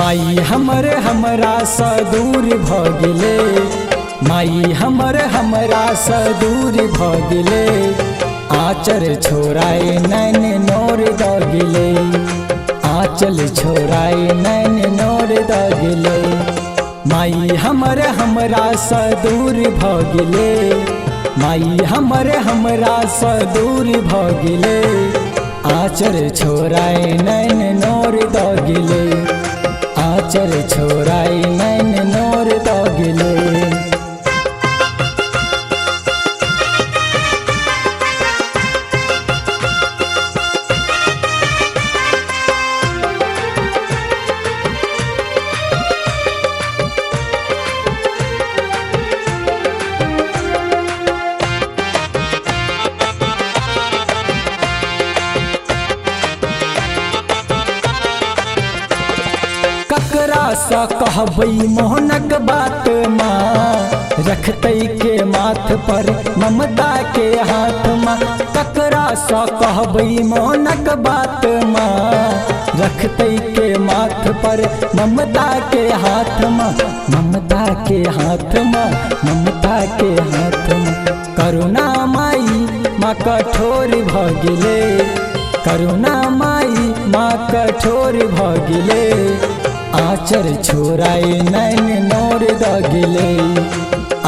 माई हमर हमरा सँ दूर भ गेले, माई हमर हमरा सँ दूर भ गेले, आचर छोड़ाए नैन नोर द गेले, आंचल छोड़ाए नैन नोर द गेले। माई हमर हमरा सँ दूर भ गेले, माई हमर हमरा सँ दूर भ गेले, आचर छोड़ाए नैन नोर द गेले, आचर छोड़ाए नैन नोर द गेले। ककरा सँ कहबै मोहनक बात माँ, रखतै के माथ पर ममता के हाथ माँ। ककरा सँ कहबै मोहनक बात माँ, रखतै के माथ पर ममता के हाथ माँ, ममता के हाथ माँ, ममता के हाथ माँ। करुणा माई माँ कठोर भ गेले, करुणा माई माँ कठोर भ गेले, आचर छोड़ाए नैन नोर द गेले,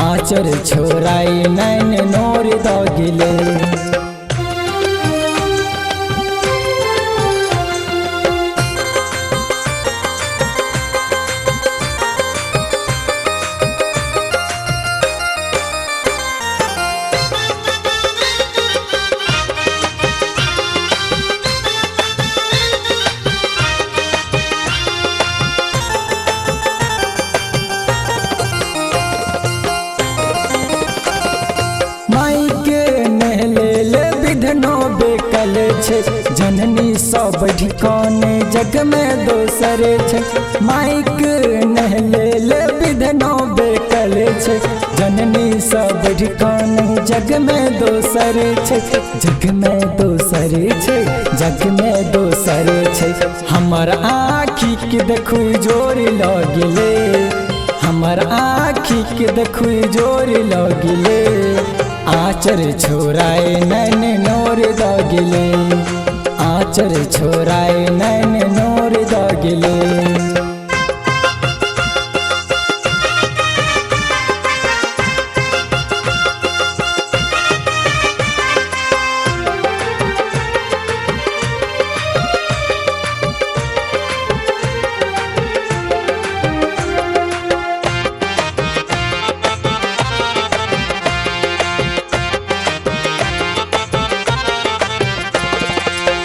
आचर छोड़ाए नैन नोर द गेले। विधनो बेकल छै, जननी सँ बढ़ि कौन जग में दोसर छै। माइक नहलेल विधनो बेकल छै, जननी सँ बढ़ि कौन जग में दोसर छै, जग में दोसर छै, जग में दोसर छै। हमर आँखि के देखू जोर ल गेले, हमर आँखि के देखू जोर ल गेले, आचर छोड़ाए नैन नोर द गेले, आचर छोड़ाए नैन नोर द गेले।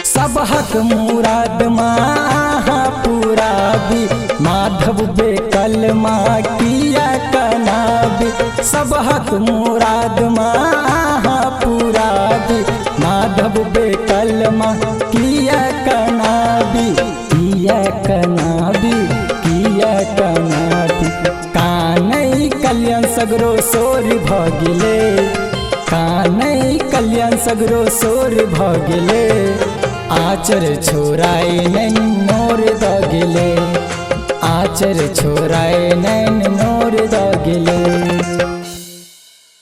सबहक मुराद माँ पुराबी, माधव बेकल माँ किया कनाबी। सबहक मुराद माँ पुराबी, माधव बेकल माँ किया कनाबी, किया कनाबी, किया कनाबी। कानई कल्याण सगरो सोर भ गेले, कानई कल्याण सगरो सोर भ गेले, आचर छोड़ाए नैन नोर द गेले, आचर छोड़ाए नैन नोर द गेले।